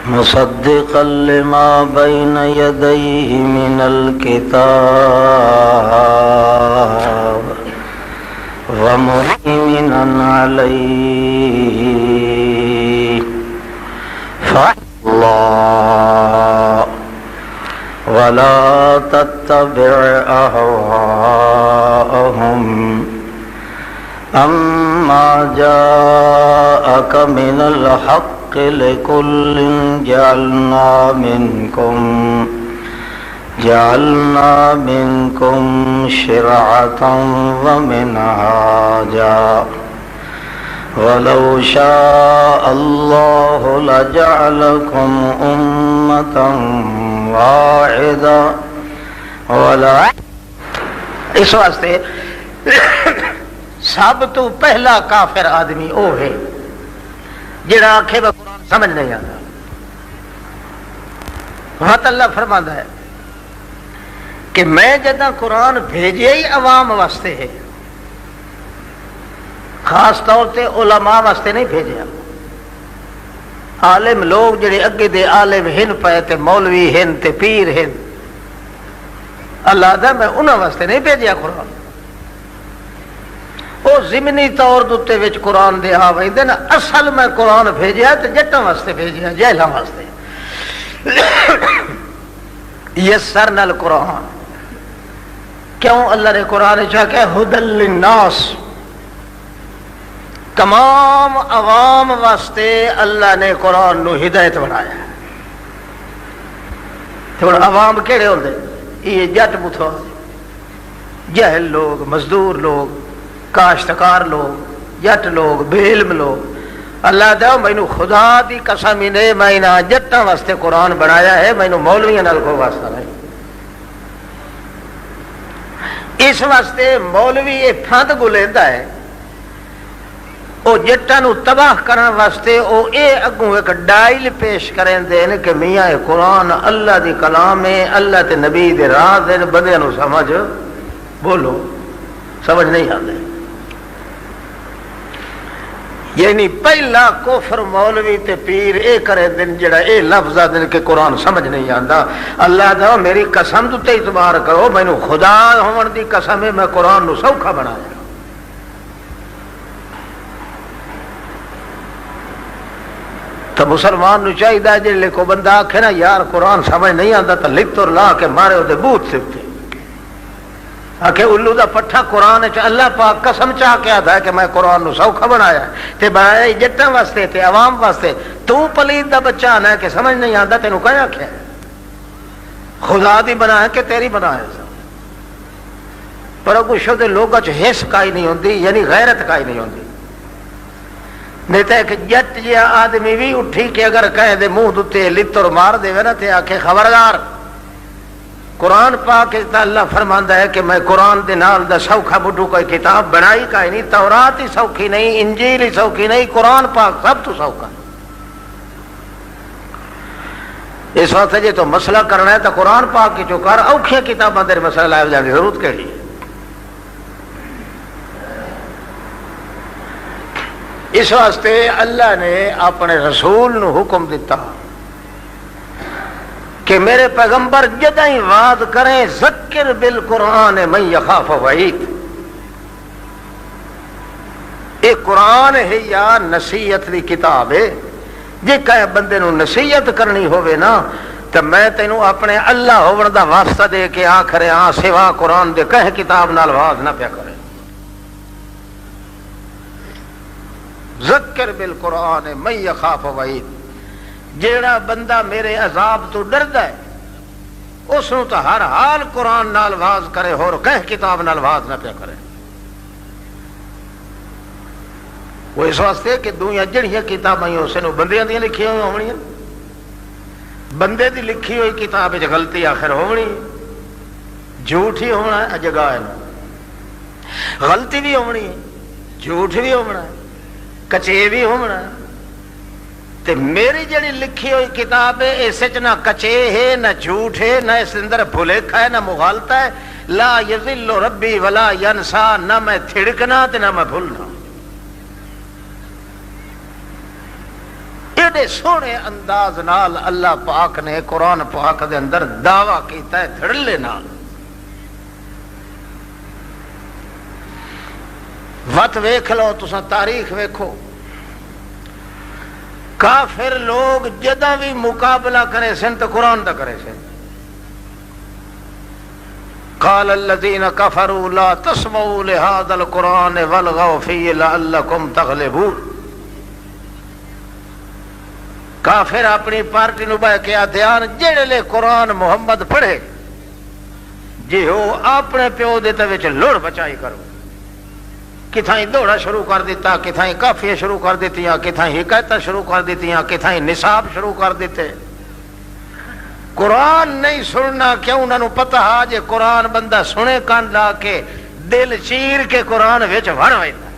مصدقا لما بين يديه من الكتاب ومهيمنا عليه فالله ولا تتبع أهواءهم أما جاءك من الحق لكل جعلنا منكم شرعة ومنهاجا ولو شاء الله لجعلكم أمة واحدة ولا اس واسطے سب تو پہلا کافر آدمی وہ ہے جڑا آکھے وہ قرآن سمجھ نہیں آتا. وقت اللہ فرماتا ہے کہ میں جدہ قرآن بھیجے ہی عوام واسطے ہے، خاص طور سے علماء واسطے نہیں بھیجیا. عالم لوگ جڑے اگے دے عالم ہن پے تے مولوی ہن تے پیر ہن، اللہ دا میں انہاں واسطے نہیں بھیجیا قرآن. وہ ضمنی طور دے وچ قرآن دے آویندے نا، اصل میں قرآن بھیجیا تے جٹاں واسطے بھیجیا، جہلاں واسطے. یسرنا القرآن، کیوں اللہ نے قرآن چاہ کہ ہدی للناس، تمام عوام واسطے اللہ نے قرآن نو ہدایت بنایا. تو عوام کیڑے ہوندے؟ یہ جٹ بوتھو، جہل لوگ، مزدور لوگ، کاشتکار لوگ، جٹ لوگ، بے علم لوگ. اللہ دا مینو خدا دی قسم ہی نے میں نہ جٹاں واسطے قرآن بنایا ہے، مینو مولویاں نال کوئی واسطہ نہیں. اس واسطے مولوی یہ پھند گلیندا ہے، وہ جٹاں نو تباہ کرن واسطے وہ اے اگوں ایک ڈائل پیش کریں دین کہ میاں قرآن اللہ دی کلام ہے، اللہ تے نبی دے راہ دے، بندیاں نو سمجھ بولو سمجھ نہیں آتے. یعنی پہلا کفر مولوی تے پیر اے کرے دن جڑا اے لفظ دن کہ قرآن سمجھ نہیں آندا. اللہ دا میری قسم تے اعتبار کرو، مینوں خدا ہون دی قسم ہے میں قرآن نو سوکھا بنایا. تو مسلمان نو چاہیے جے کو بندہ آکھے نا یار قرآن سمجھ نہیں آندا تو لکھ تو لا کے مارے وہ بوت سکتے آکھے الو دا پٹھا قرآن اللہ پاک قسم چاہ کے آتا ہے کہ میں قرآن نو سوکھا بنایا تے بنایا جٹاں واسطے تے عوام واسطے. تو پلید دا بچہ آنا ہے کہ سمجھ نہیں آتا، تینوں کہا آکھیا خدا دی بنایا کہ تیری بنایا. پر اگو شد لوگاں چ حس کائی نہیں ہوندی، یعنی غیرت کائی نہیں ہوندی. نہیں تو ایک جٹ جہا آدمی بھی اٹھی کہ اگر کہے دے منہ دتے لتر مار دے نا تے آکھے خبردار. قرآن پاک اللہ فرماندا ہے کہ میں قرآن دے نال دا سوکھا بڈو کوئی کتاب بنائی کائیں نہیں. تورات ہی سوکھی نہیں، انجیل ہی سوکھی نہیں، قرآن پاک سب تو سوکھا. اس وقت جے تو مسئلہ کرنا ہے تو قرآن پاک کی جو کر، اوکھیاں کتاباں دے مسئلہ لائے جانے کی ضرورت کیڑی ہے. اس واسطے اللہ نے اپنے رسول نو حکم دیتا کہ میرے پیغمبر جدہ ہی وعد کریں ذکر بالقرآن من یخاف وعید. ایک قرآن ہے یا نصیحت دی کتاب ہے، جے کہے بندے نو نصیحت کرنی ہوئے نا تو میں تینوں اپنے اللہ ہون دا واسطہ دے کے آخرے ہاں سوا قرآن دے کہہ کتاب نال واز نہ پیا کرے. ذکر بالقرآن من یخاف وعید، جیڑا بندہ میرے عذاب تو ڈردا ہے اس نو تو ہر حال قرآن نال واز کرے اور کہہ کتاب نال واز نہ پیا کرے. وہ اس واسطے کہ دنیا جڑیاں کتاباں اس نو بندیاں دی لکھی ہوئی ہونی، بندے دی لکھی ہوئی کتاب وچ غلطی آخر ہونی، جھوٹ ہی ہونا ہے جگہ ہے، غلطی بھی ہونی ہے، جھوٹ بھی ہونا ہے، کچے بھی ہونا ہے. تے میری جڑی لکھی ہوئی کتاب ہے اس نہ کچے ہے نہ جھوٹ ہے، نہ اس اندر بھلیکھا ہے نہ مغالطہ ہے. لا یضل ربی ولا ینسا، نہ میں تھڑکنا تے نہ میں بھولنا. بڑے سونے انداز نال اللہ پاک نے قرآن پاک دے اندر دعویٰ کیتا ہے دھڑلے نال. وقت ویکھ لو تساں تاریخ ویکھو کافر لوگ جداں بھی مقابلہ کرے سن تو قرآن دا کرے سن. قال الذين كفروا لا تسمعوا لهذا القرآن والغوا فيه لعلكم تغلبون. کافر اپنی پارٹی نو بہ کے دھیان جڑے لے قرآن محمد پڑھے جی ہو اپنے پیو دے تے وچ لڑ بچائی کرو. کتھائیں دوڑا شروع کر دیتا, کتھائیں کافیاں شروع کر دیتیاں, کتھائیں حکایتاں شروع کر دیتیاں, کتھائیں نصاب شروع کر دیتے. قرآن نہیں سننا کیوں؟ انہوں نے پتہ ہا جے قرآن بندہ سنے کان لا کے دل چیر کے قرآن وچ وڑ ویندا.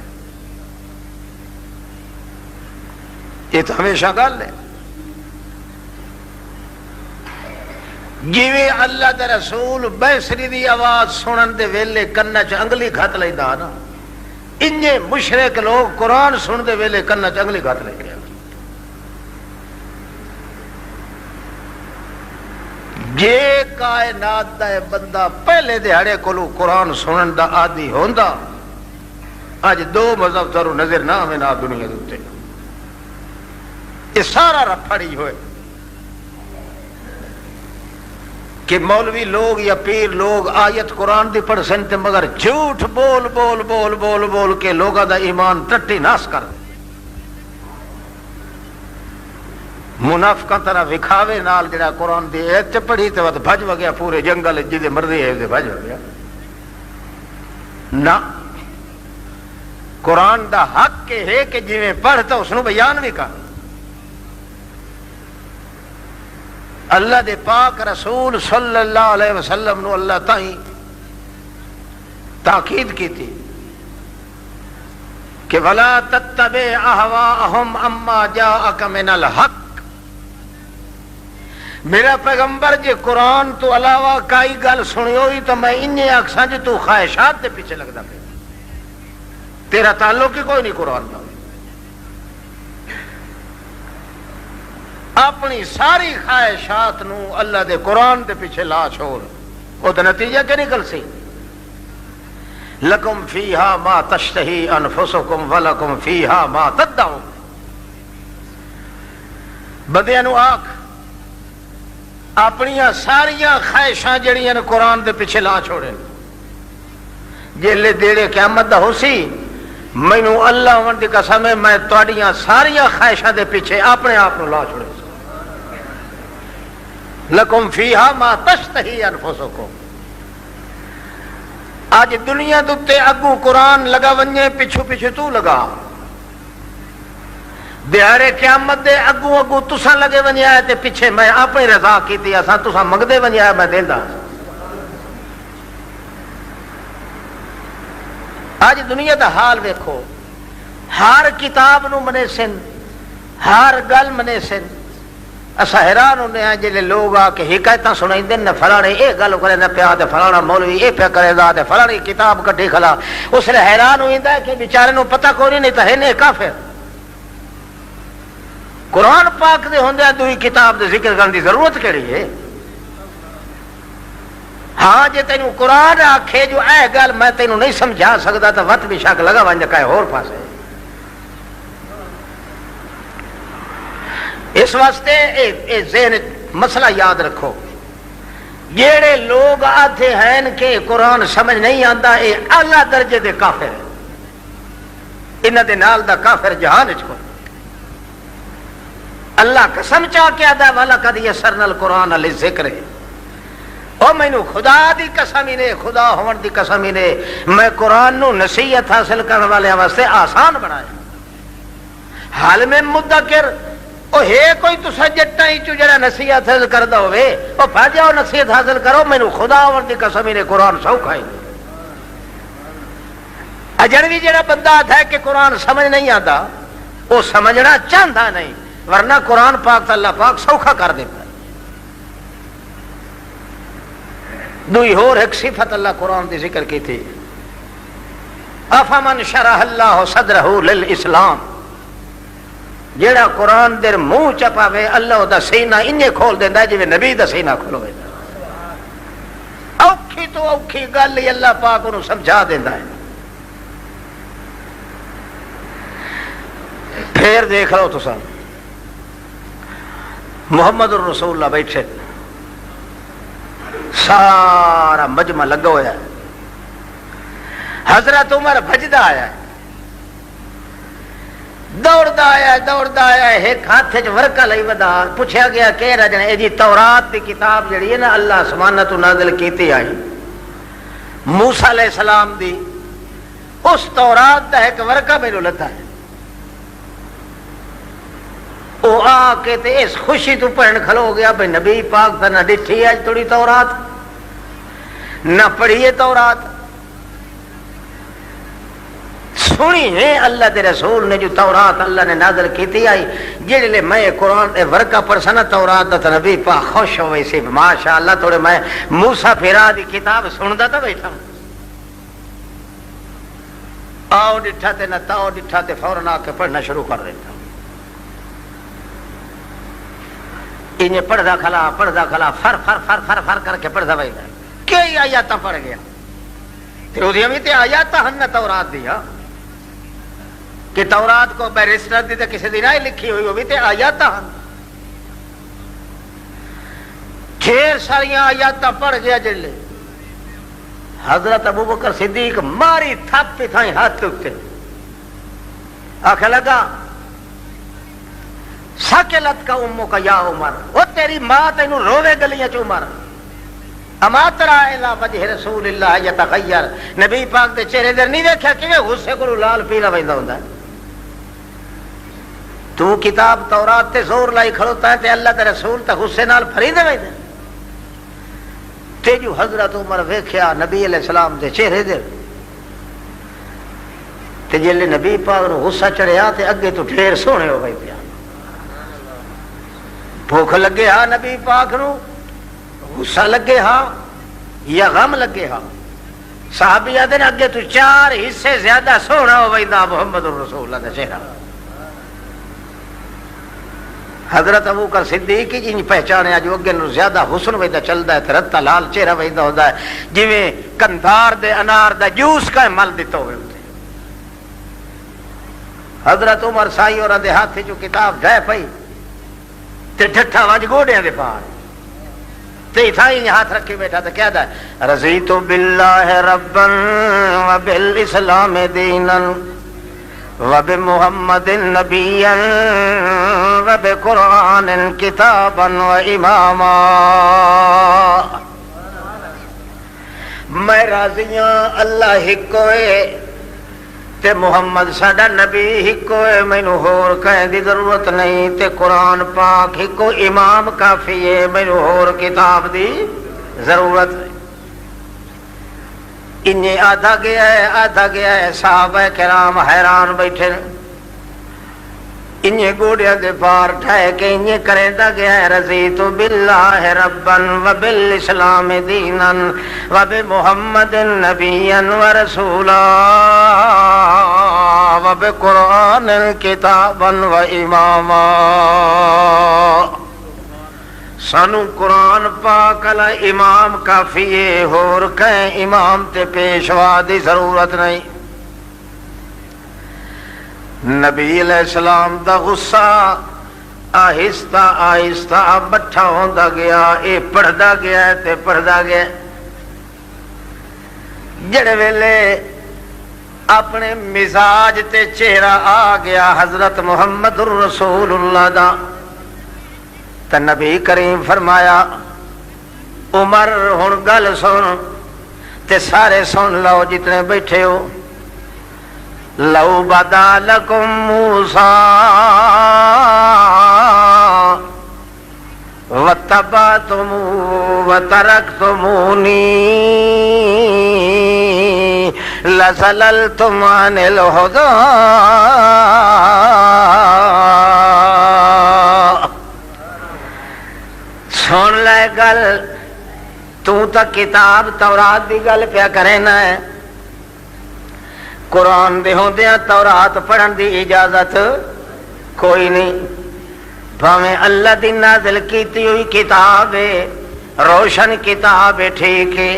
یہ تو ہمیشہ گل ہے. جیویں اللہ دے رسول بیسری دی آواز سنن دے ویلے کنا چ انگلی گھت لیندا نا, انجے مشرک لوگ قرآن سن دے ویلے کنا چ انگلی گھت لے کے. جے کائنات دا بندہ پہلے دہاڑے کولو قرآن سنن دا عادی ہوندا اج دو مذہب تارو نظر نہ آوے نا دنیا دے. یہ سارا رفڑی ہوئے کہ مولوی لوگ یا پیر لوگ آیت قرآن دی پڑھ سنتے مگر جھوٹ بول بول بول بول بول کے لوگا دا ایمان ٹٹی ناس کر. منافقاں طرح وکھاوے نال جڑا قرآن دی ایت پڑھی تے وقت بھج وگیا پورے جنگل جدے مرضی ہے تے بھج وگیا. نہ قرآن دا حق ہے کہ جویں پڑھتا اس نو بیان بھی کر. اللہ دے پاک رسول صلی اللہ علیہ وسلم نو اللہ تائیں تاکید کی تھی کہ وَلَا تَتَّبِعْ أَهْوَاءَهُمْ عَمَّا جَاءَكَ مِنَ الْحَقِّ. میرا پیغمبر جے قرآن تو علاوہ کئی گل سنی ہوئی تو میں انہیں آکساں جے تو خواہشات دے پیچھے لگتا پہ, تیرا تعلق ہی کوئی نہیں قرآن کا. اپنی ساری خواہشات نو اللہ دے قرآن دے پیچھے لا چھوڑ, وہ تو نتیجہ کیا نکل سی؟ لکم فیہا ما تشتہی انفسکم ولکم فیہا ما تدعون. بدیاں نو آکھ اپنیاں ساریاں خواہشاں جڑیاں نے قرآن دے پیچھے لا چھوڑے. جیلے دیڑے قیامت دا ہو سی مینوں اللہ ون دی قسم ہے میں تواڈیاں ساریاں خواہشاں دے پیچھے اپنے آپ نو لا چھوڑے. لکم فیہا ما تشتہی انفسکم. آج دنیا دے اگو قرآن لگا ونجے پچھو پچھو تو لگا, دیارے قیامت دے اگو اگو تساں لگے ونجے آئے تے پیچھے میں اپنی رضا کیتی اساں تساں منگدے ونجے آئے میں دیندا. آج دنیا دا حال ویکھو, ہر کتاب نو منے سن, ہر گل منے سن. اسا حیران ہونے ہیں جلے لوگ آ کے حکایتاں سنائیں نہ فلانے اے گل کرے نہ پیا تے فلانا مولوی اے پیا کرے دا تے فلانی کتاب کٹی کھلا. اس لیے حیران ہوئیندا ہے کہ بیچارے نو پتہ کوئی نہیں تے ہے کافر. قرآن پاک دے ہوندے دوئی کتاب دے ذکر کرن دی ضرورت کیڑی ہے؟ ہاں جے تینوں قرآن آکھے جو اے گل میں تینوں نہیں سمجھا سکدا تے وقت بھی شک لگا ونج کہے ہور پاسے. اس واسطے اے ذہن مسئلہ یاد رکھو, جیڑے لوگ آتے ہیں کہ قرآن سمجھ نہیں آتا اے اعلیٰ درجے دے کافر ہیں. انہاں دے نال دا کافر جہان وچ کوئی. اللہ قسم چاہ کے آدھا وَلَقَدْ يَسَّرْنَا الْقُرْآنَ لِلذِّكْرِ. او مینوں خدا دی قسم ہی نے, خدا ہون دی قسم ہی نے, میں قرآن نو نصیحت حاصل کرنے والے واسطے آسان بنایا. حال میں مدکر او ہے کوئی تسا جٹا ہی چو جڑا نصیحت حاصل کردا ہوے او پھا جاؤ نصیحت حاصل کرو. مینوں خدا ہون دی قسم ہی نے قرآن سوکھا ہے. اجنبی جڑا بندہ آتا ہے کہ قرآن سمجھ نہیں آتا وہ سمجھنا چاہتا نہیں, ورنہ قرآن پاک اللہ پاک سوکھا کر دیتا ہے. دوئی اور ایک صفت اللہ قرآن دی ذکر کی تھی, افمن شرح اللہ صدرہ للاسلام. جیڑا قرآن دے منہ چپاوے اللہ دا سینہ انہیں کھول دینا جی نبی دا سینہ کھولوے اوکھی تو اوکھی گل ہی اللہ پاک انہوں سمجھا دینا ہے. پھر دیکھ لو تو سن محمد الرسول اللہ بیٹھے سارا مجمع لگا ہوا ہے. حضرت عمر بھجدا آیا ہے دوڑدا آیا ہے ایک ہاتھ چ ورقہ لئی ودا پوچھا گیا کہ رجن اے جی تورات دی کتاب جڑی ہے نا اللہ آسمانہ تو نازل کیتی آئی موسیٰ علیہ السلام دی اس تورات دا ایک ورقہ میرے لتا ہے وہ آ کے تے اس خوشی تو پڑھن کھلو گیا بھئی نبی پاک تا نہ ڈٹھی آج تھوڑی تورات نہ پڑھیے تورات سنی ہے اللہ دے رسول نے جو تورات اللہ نے نازل کیتی آئی جڑے لے میں قرآن دے ورقہ پرسنا تورات دا نبی پاک خوش ہوئے سی ماشاءاللہ تھوڑے میں موسیٰ پھرا دی کتاب سندا تا بیٹھا آؤ ڈٹھا تے نہ تاؤ ڈٹھا تے فوراً آ کے پڑھنا شروع کر دیتا انہیں پڑھدا کھلا فر کر کے پڑھدا بیٹھا کئی آیاتاں پڑھ گیا تے اودیاں وی تے آیاتاں ہن تورات دیا کہ تورات کو بیرسٹر دی تے کسی دی نہ لکھی ہوئی ہوئی تے آیاتاں ہن ڈھیر ساریاں آیاتاں پڑھ گیا جلے حضرت ابوبکر صدیق ماری تھپ پہ تھائیں ہاتھ اٹھتے آخر لگا ساکلت کا امو کا یا عمر وہ تیری ماں تینوں روے گلیاں چ عمر اما ترى الى وجه رسول اللہ یتغیر نبی پاک دے چہرے در نہیں دیکھا کہ غصے کو لال پیلا ویندا ہوندا ہے تو کتاب تورات تے زور لائی کھڑوتا ہے تے اللہ دے رسول تے غصے نال فریدے ویندا تے جو حضرت عمر ویکھیا نبی علیہ السلام دے چہرے دے تے جلے نبی پاک نو غصہ چڑھیا تے اگے تو ڈھیر سونے ہو گئے پیا بھوک لگے ہاں نبی پاک نو غصہ لگے ہاں یا غم لگے ہاں صحابی آدھے اگے تو 4 حصے زیادہ سونا ہو ویندا محمد الرسول اللہ دا چہرہ حضرت ابوبکر صدیق کی پہچانے جو اگے نو زیادہ حسن ویندا چلدا ہے تے رتا لال چہرہ ویندا ہوندا ہے جویں کندھار دے انار دا جوس کا مل دتا ہوئے حضرت عمر سائی اور دے ہاتھ جو کتاب ڈھے پئی تے ٹھٹھا وج گوڑیاں دے پار تے تھائی ہاتھ رکھے بیٹھا تے کہدا ہے رضیت باللہ ربا وبالاسلام دینا وبمحمد نبیا وبقرآن کتابا واماما میں راضیاں اللہ ہکوئے تے محمد ساڈا نبی ہکو ہے مینوں ہور کہیں دی ضرورت نہیں تے قرآن پاک ہکو امام کافی ہے مینوں ہور کتاب دی ضرورت نہیں انہیں آدھا گیا ہے صحابہ کرام حیران بیٹھے انہیں گوڑیا دے پار ٹھائے کہ انہیں کریندہ گیا ہے رضیت باللہ ربا وبالاسلام دینا وبمحمد نبیا ورسولا وبقرآن کتابا واماما سانو قرآن پاک علی امام کافی ہے ہور کہیں امام تے پیشوا دی ضرورت نہیں نبی علیہ السلام دا غصہ آہستہ آہستہ بٹھا ہوندا گیا اے پڑھدا گیا تے پڑھدا گیا جڑے ویلے اپنے مزاج تے چہرہ آ گیا حضرت محمد الرسول اللہ دا تے نبی کریم فرمایا عمر ہن گل سن تے سارے سن لو جتنے بیٹھے ہو لو بدا لکم موسیٰ واتبعتمو وترکتمونی لزللتم عن الہدی سن لے گل تو تا کتاب تورات دی گل پیا کرینا ہے قرآن دے ہوندیاں تورات پڑھن دی اجازت کوئی نہیں، بھاویں اللہ دی نازل کیتی ہوئی کتاب ہے، روشن کتاب ہے، ٹھیک ہے،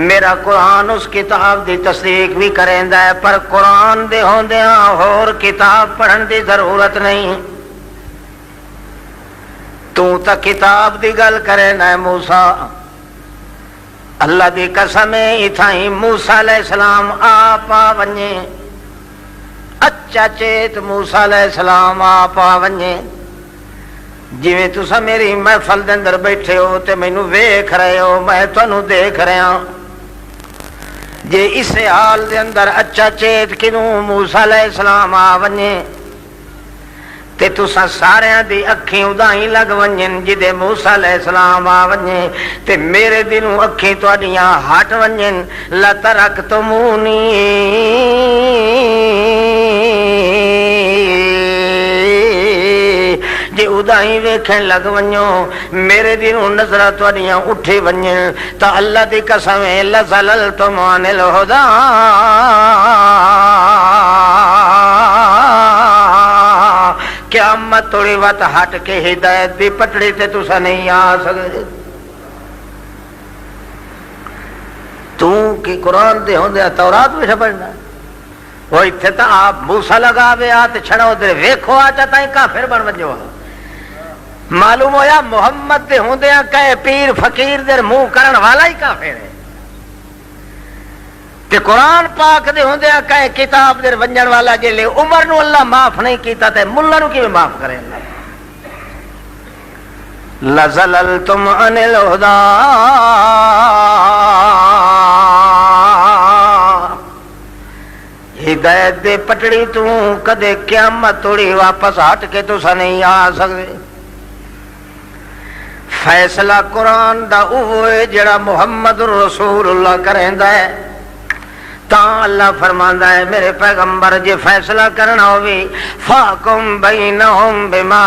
میرا قرآن اس کتاب دی تصدیق بھی کریندا ہے، پر قرآن دے ہوندیاں اور کتاب پڑھن دی ضرورت نہیں۔ تو تا کتاب دی گل کرنا ہے موسیٰ، اللہ دی قسم ہے اتھائی موسیٰ علیہ السلام آپ آ ونجے، اچھا چیت موسیٰ علیہ السلام آپ آ ونجے، جویں تسا میری محفل دے اندر بیٹھے ہو تے مینوں ویکھ رہے ہو، میں تانوں دیکھ رہا، جے اس حال دے اندر اچھا چیت کنوں موسیٰ علیہ السلام آ ونجے تے تسا ساریاں دی اکھیں ادائیں لگ ونجن، جدے موسیٰ علیہ السلام آ ونجے تے میرے دلوں اکھیں تواڈیاں ہٹ ونجن، لترکتمونی جے ادائیں ویکھن لگ ونجو، میرے دلوں نظرہ تواڈیاں اٹھے ونجن، تا اللہ دی قسم لزللتم عن الہدی، قیامت توڑی وقت ہٹ کے ہدایت دی پٹڑی تے تسا نہیں آ سکتے۔ تو کی قرآن دے ہوندے تورات میں پڑھنا، وہ اتنے تو آپ موسیٰ لگا وے آ تے چھڑا ادھر ویکھو آ چاہتا ہے کافر بن ونجو، معلوم ہویا محمد دے ہوندے کہے پیر فقیر دے منہ کرن والا ہی کافر ہے، تے قرآن پاک دے ہوندے کہے کتاب دے ونجن والا، جلے عمر نو اللہ معاف نہیں کیتا تے ملا نو کیویں معاف کرے اللہ؟ لزللتم عن الہدی، ہدایت دے پٹڑی تو کدے قیامت توڑی واپس ہٹ کے تسا نہیں آ سکتے۔ فیصلہ قرآن دا اوہ جڑا محمد رسول اللہ کریندا ہے، تاں اللہ فرماندا ہے میرے پیغمبر جے فیصلہ کرنا ہووی فاحکم بینہم بما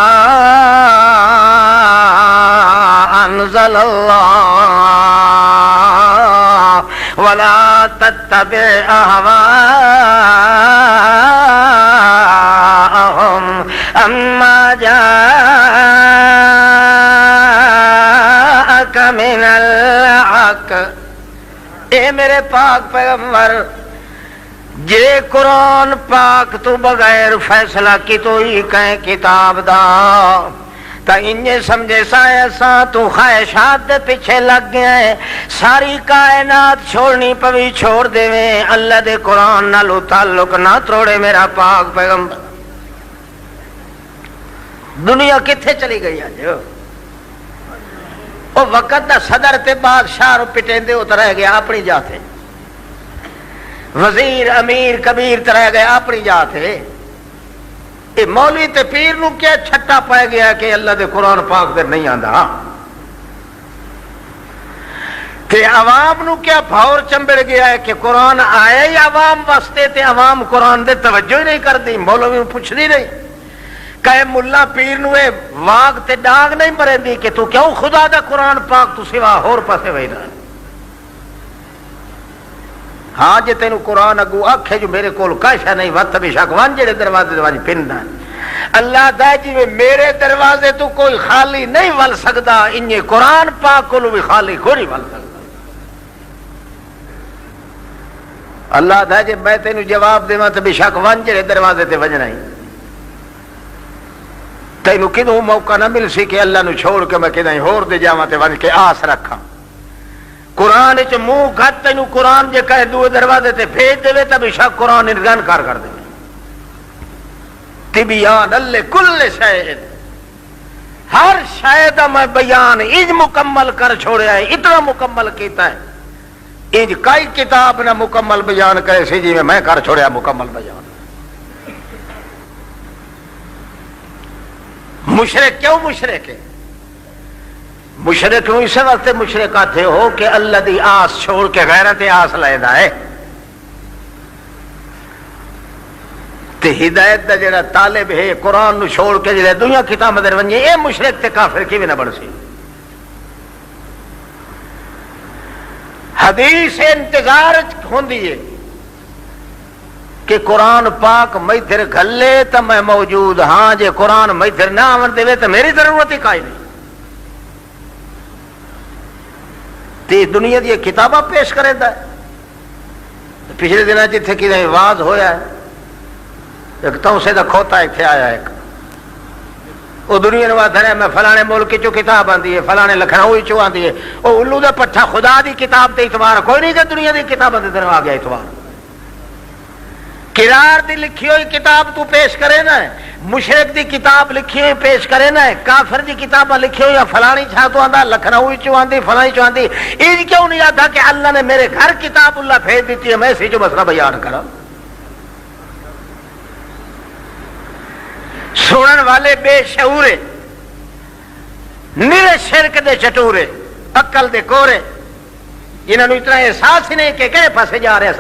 انزل اللہ ولا تتبع اہواءہم اما جاءک من الحق۔ اے میرے پاک پیغمبر جے قرآن پاک تو بغیر فیصلہ کی تو ہی کہیں کتاب دا تا انجے سمجھے سا تو خواہشات دے پیچھے لگ گیا ہے، ساری کائنات چھوڑنی پوی چھوڑ دے میں، اللہ دے قرآن نالو تعلق نہ توڑے میرا پاک پیغمبر۔ دنیا کتھے چلی گئی آج؟ وہ وقت دا صدر تے بادشاہ رو پٹیندے ہوتا رہ گیا اپنی جاتے، وزیر امیر کبیر ترہ گیا اپنی جاتے، اے مولوی تے پیر نو کیا چھٹا پائے گیا کہ اللہ دے قرآن پاک دے نہیں آندا، تے عوام نو کیا بھاور چمبڑ گیا ہے کہ قرآن آئے ہی عوام واسطے تے عوام قرآن دے توجہ ہی نہیں کر دی، مولوی نو پوچھ دی نہیں، کہے ملا پیر نو واگ تے ڈانگ نہیں مرے دی کہ تو کیوں خدا دا قرآن پاک تو سوا ہور پاسے وینا، ہاں جے تینو قرآن اگو آکھے جو میرے کول کاشا نہیں وقت بھی شک وان جڑے دروازے دوانی پندا اللہ دا جی میرے دروازے تو کوئی خالی نہیں ول سکدا، انجے قرآن پاک کولو بھی خالی کوئی ول سکدا۔ اللہ دا جی میں تینو جواب دیواں تے بے شک وان جڑے دروازے تے وجنا ہی، تینو کدوں موقع نہ مل سی کہ اللہ نو چھوڑ کے میں کدیں ہور دے جاواں تے ون کے آس رکھاں۔ قرآن چ منہ گھٹ تینو قرآن جے کہے دو دروازے تے بھیج دے تے بے شک قرآن انکار کر دے، تبیان لکل شیء، ہر شے دا میں بیان اج مکمل کر چھوڑیا ہے، اتنا مکمل کیتا ہے، اج کئی کتاب نہ مکمل بیان کرے سی جی میں کر چھوڑیا مکمل بیان۔ مشرک کیوں مشرک ہے؟ مشرک نو اس واسطے مشرک آتے ہو کہ اللہ دی آس چھوڑ کے غیرت آس لیدا ہے، تے ہدایت دا جڑا طالب ہے قرآن نو چھوڑ کے جڑے دنیا کتاب در ونجے، اے مشرک تے کافر کیویں نہ بن سی؟ حدیث انتظار ہوندی ہے کہ قرآن پاک میتھر گھلے تو میں موجود ہاں، جے قرآن میتھر نہ آمن دے تو میری ضرورت ہی کائی نہیں. تی دنیا دی کتاباں پیش کرے دا ہے. پچھلے دن جتھے کسی واز ہویا ہے، ایک توسے دا کھوتا اتنے آیا ایک، وہ دنیا نے آتا ہے میں فلانے ملک چو کتاب آتی ہے، فلانے لکھنؤ چو آتی ہے، وہ الو دا پٹھا خدا دی کتاب تے اعتبار کوئی نہیں کہ دنیا دی کتاب دے دن آ گیا اعتبار. کرار دی لکھی ہوئی کتاب تو پیش کرے نا، مشرک دی کتاب لکھی ہوئی پیش کرے نا، کافر دی کتاباں لکھی ہوئی فلانی چھا تو آندا، لکھنؤ چو آندی، فلانی چو آندی. یہ کیوں نہیں آتا کہ اللہ نے میرے گھر کتاب اللہ بھیج دیتی ہے، میں اسی جو مسئلہ بیان کرا. سنن والے بے شعورے، نیرے شرک دے چٹورے، عقل دے کورے، جنہوں نے اتنا احساس ہی نہیں کہ کہے پاسے جا رہے ہیں.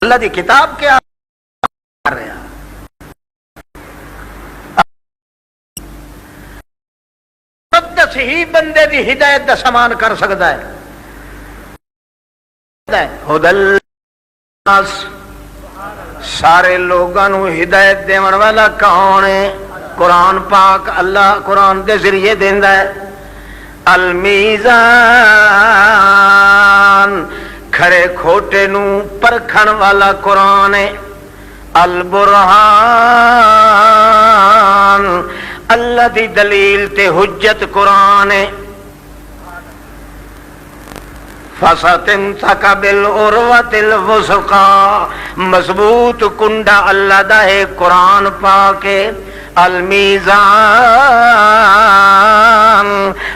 اللہ دی کتاب کیا کر رہے ہیں؟ مقدس ہی بندے دی ہدایت دا سامان کر سکتا ہے. ہدل الناس، سارے لوگوں نو ہدایت دیون والا کون ہے؟ قرآن پاک اللہ قرآن دے ذریعے دیندا ہے. المیزان، کھڑے کھوٹے نو پرکھن والا قرآن ہے. البرہان، اللہ دی دلیل تے حجت قرآن ہے. فَسَتِمْسَكَ بِالْعُرْوَةِ الْوُثْقَىٰ، مضبوط کنڈا اللہ دا ہے قرآن پاک. المیزان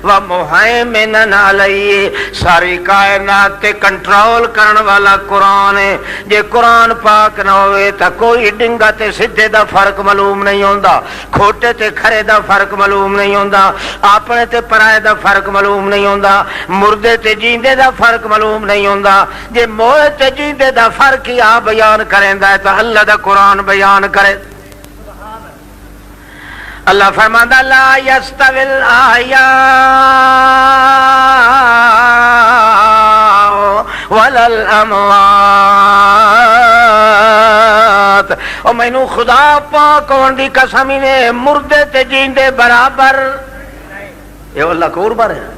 ومہیمن علیہ، ساری کائنات تے کنٹرول کرن والا قرآن ہے. جے قرآن پاک نہ ہوئے تا کوئی ڈنگا تے سدھے دا فرق معلوم نہیں ہوندا، کھوٹے تے کھرے دا فرق معلوم نہیں ہوندا، اپنے تے پرائے دا فرق معلوم نہیں ہوندا، مردے تے جیندے دا فرق معلوم نہیں ہوندا. جے موئے تے جیندے دا فرق ہی آپ بیان کریندا ہے تا اللہ دا قرآن بیان کرے. اللہ فرماندا لا یستوی الاحیاء ولا الاموات. او مینوں خدا پاک ہون دی قسم نے مردے تے جیندے برابر، یہ اللہ کو بر ہے.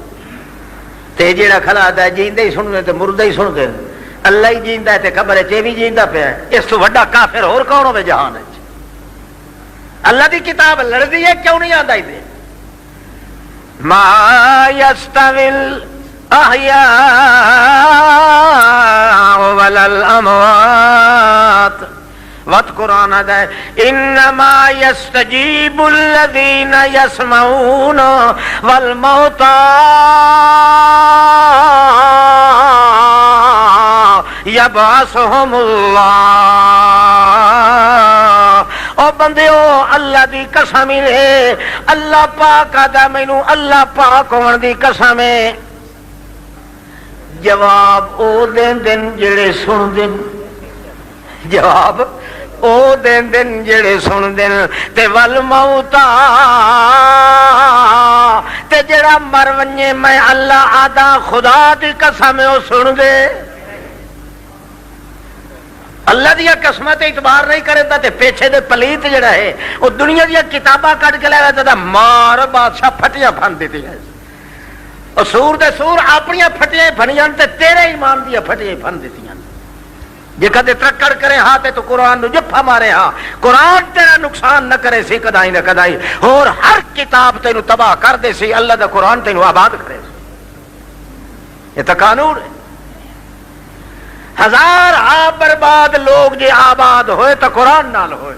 تے جیڑا کھلا ہے جیندے ہی سن دے تے مردے ہی سن دے. اللہ ہی جیندا ہے تے قبر وچ بھی جیندا پیا ہے. اس تو بڑا کافر اور کون ہوے جہان وچ؟ اللہ دی کتاب لڑدی ہے، کیوں نہیں آندا دے؟ ما یستوی الاحیاء ولا الاموات. وقت قرآن آتا ہے انما یستجیب الذین یسمعون والموتى یبعثهم اللہ. او بندیو اللہ دی قسم ہے، اللہ پاک آدھا مینوں اللہ پاک ہون دی قسم ہے. جواب او دین دن جڑے سن دن، جواب او دین دن جڑے سن دن. تے والموتا، تے جڑا مر ونجے میں اللہ آدھا خدا دی قسم او سن دے. اللہ دیا قسمت اعتبار نہیں کرتا تے پیچھے دے پلیت جڑا ہے وہ دنیا دیا کتاباں کٹ کے لے رہا مار بادشاہ پھٹیاں پھن دیتی ہے. اور سور دے سور اپنی پھٹیاں پھنیاں تے تیرے ایمان دیا پھٹیاں پھن دیتی ہیں. جے کدے ترکڑ کرے ہاں تے تو قرآن نو جفا مارے ہاں، قرآن تیرا نقصان نہ کرے سی کدائی نہ کدائی، اور ہر کتاب تینو تباہ کر دے سی، اللہ دا قرآن تینو آباد کرے سی. یہ تو قانون ہے. ہزار برباد لوگ جے آباد ہوئے تو قرآن نال ہوئے،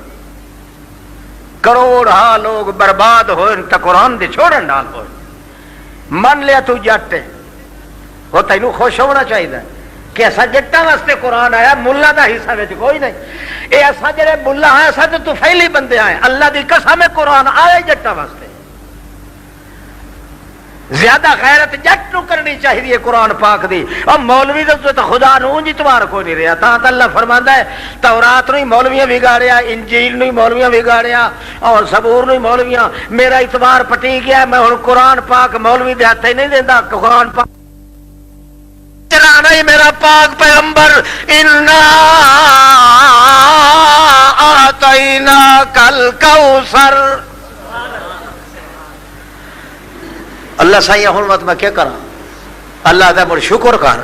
کروڑ لوگ برباد ہوئے تو قرآن دے چھوڑن نال ہوئے. من لیا تو جٹ وہ تینوں خوش ہونا چاہیے کہ ایسا جٹاں واسطے قرآن آیا، ملا دا حصہ وچ کوئی نہیں. اے ایسا جڑے ملا ہیں ایسا تو فیلی بندے آئے. اللہ دی قسم ہے قرآن آیا جٹاں واسطے. زیادہ غیرت جٹ نو کرنی چاہیے قرآن پاک دی. اور مولوی تو خدا نو اعتبار کوئی نہیں رہا. تا اللہ فرماندا ہے تورات نو ہی مولویاں بگاڑیا، انجیل نو ہی مولویاں بگاڑیا، اور زبور نو ہی مولویاں. میرا اعتبار پٹی گیا، میں ہن قرآن پاک مولوی دے ہاتھ نہیں دیندا. قرآن پاک چلانا ہی میرا پاک پیغمبر انا آتینا کل کوثر. اللہ سائیں ہوں مت میں کیا کرا اللہ دا مڑ شکر کر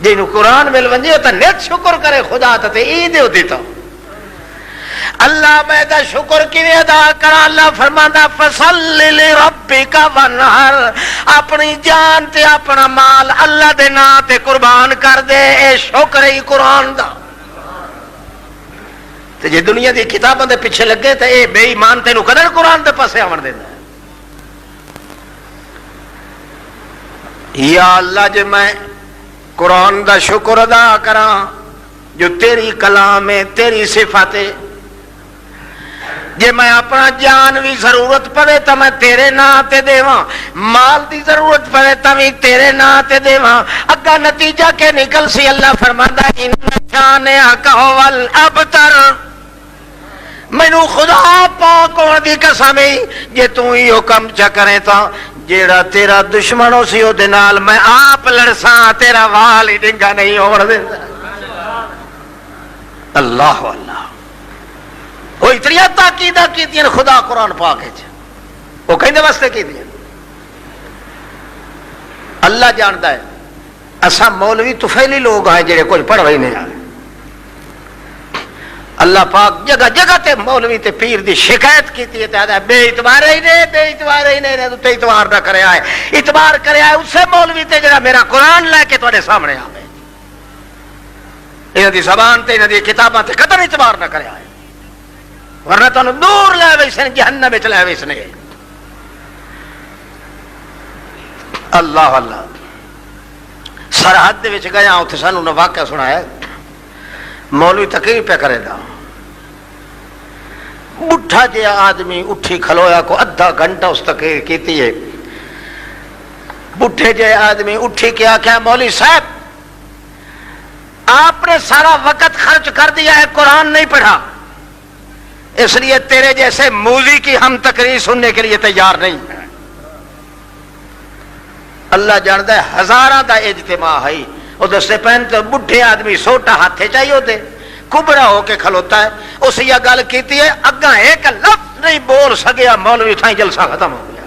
جنوں قرآن مل ونجے تو نیت شکر کرے خدا تے عید ہوتی تو اللہ میں دا شکر کیویں ادا کرا. اللہ فرماندا فصل لربک وانحر اپنی جان تے اپنا مال اللہ دے نام تے قربان کر دے. اے شکر ہی قرآن دا. تے جے دنیا دی کتاباں دے پیچھے لگے تے اے بے ایمان تینوں کدے قرآن دے پاسے آون دیندا. یا اللہ جے میں قرآن دا شکر ادا کراں جو تیری کلام ہے تیری صفات ہے. جے میں اپنا جان بھی ضرورت پڑے تو میں تیرے نام تے دیواں مال دی ضرورت پڑے تو بھی تیرے نام تے دیواں. اگا نتیجہ کے نکل سی اللہ فرماندا ان شانئک ول ابتر. مینوں خدا پاک ہون دی قسم ہے جے تو ہی حکم چا کرے تو جیڑا تیرا دشمن ہو سی او دے نال میں آپ لڑساں تیرا وال ہی ڈنگا نہیں ہون دیندا. اللہ اللہ وہ اتنی تاکیدہ کی خدا قرآن پاک ہے وہ کہندے واسطے کی دیا. اللہ جانتا ہے اسا مولوی طفیلی لوگ ہیں جڑے کچھ پڑھ رہے نہیں آئے. اللہ پاک جگہ جگہ تے مولوی تے پیر دی شکایت کی تھی بے اعتبار ہی نہیں بے اعتبار ہی نہیں تو اعتبار نہ کرے آئے. اعتبار کرے آئے اسے مولوی تے جڑا میرا قرآن لے کے تھوڑے سامنے آئے انہاں دی زبان تے انہاں دی کتاباں تے قدر اعتبار نہ کرے آئے ورنہ تانوں دور لے ویسن جہنم وچ لے ویسن. اللہ اللہ سرحد دے وچ گیا اوتھے سانوں نے واقعہ سنایا. مولوی تقریر پہ کرے دا بڈھا جہا آدمی اٹھی کھلویا کو ادھا گھنٹہ اس تقریر کیتی ہے. بڈھے جہے آدمی اٹھی کیا کیا مولوی صاحب آپ نے سارا وقت خرچ کر دیا ہے قرآن نہیں پڑھا اس لیے تیرے جیسے موذی کی ہم تقریر سننے کے لیے تیار نہیں. اللہ جانتا ہے ہزاراں دا اجتماع ہے وہ دستے پہن تو بڈھے آدمی سوٹا ہاتھے چاہیے ہوتے کبڑا ہو کے کھلوتا ہے. اس یہ گل کیتی ہے اگاں ایک لفظ نہیں بول سکیا مولوی تھائیں جلسہ ختم ہو گیا.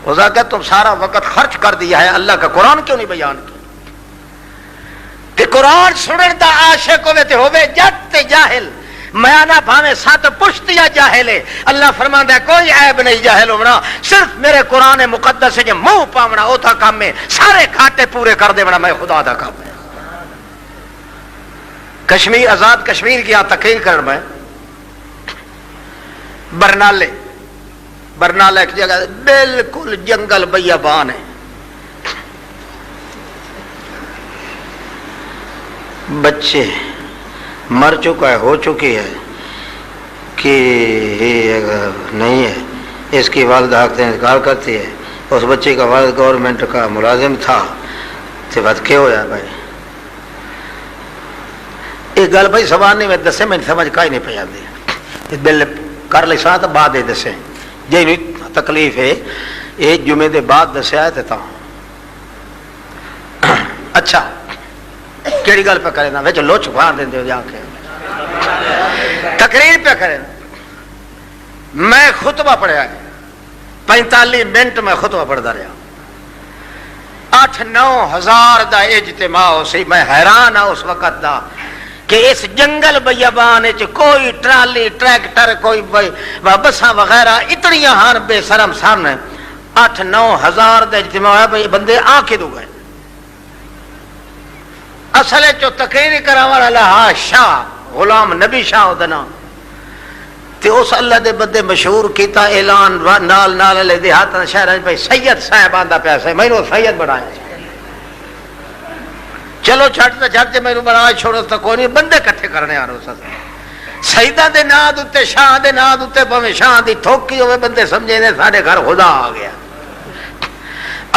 وہ کہ تم سارا وقت خرچ کر دیا ہے اللہ کا قرآن کیوں نہیں بیان کیا. کہ قرآن سنن دا عاشق ہوئے تے ہوئے جٹ تے جاہل میں نہ بھاویں سات پشتیا جاہل ہے. اللہ فرماندا ہے کوئی عیب نہیں جاہل ہونا صرف میرے قرآن مقدس سے منہ پاونا او تھا کام میں سارے کھاٹے پورے کر دے بنا میں خدا دا کام ہے. کشمیر آزاد کشمیر کی یہاں تقریر کر میں برنالے ایک جگہ بالکل جنگل بیابان ہے. بچے مر چکا ہے ہو چکی ہے کہ نہیں ہے اس کی والدہ انتقال کرتی ہے. اس بچے کا والد گورنمنٹ کا ملازم تھا تو بات کیا ہوا بھائی ایک گل بھائی سوال میں دسے میں سمجھ کا ہی نہیں پہ آتی بل کر لی سا تو بعد دسے جی تکلیف ہے ایک جمعے دے بعد دسیا ہے تو اچھا کیڑی گل پہ کرے نا ویچ لو چھپا دیں دے جا کے تقریر پہ کرے میں خطبہ پڑھیا ہے 45 منٹ میں خطبہ پڑھتا رہا 8-9 ہزار دا اجتماع ہو سی. میں حیران ہوں اس وقت دا کہ اس جنگل بیابان کوئی ٹرالی ٹریکٹر کوئی بساں وغیرہ اتنی ہان بے شرم سامنے 8-9 ہزار دا اجتماع ہے بھائی بندے آ کے دو گئے. اصل چو تقریر کرا والا شاہ غلام نبی شاہ ادنا تے اس اللہ دے بندے مشہور کیتا اعلان نال نال لے دیہات شہر بھائی سید صاحب آندا پیا سی مینوں سید بنایا. چلو چھٹ چھٹ مینوں بنا چھوڑو تو کوئی نہیں بندے کٹھے کرنے آ رہے سیداں دے نام دے شاہ دے نام دے پویں شاہ دی تھوکی ہوئے بندے سمجھے نے ساڈے گھر خدا آ گیا.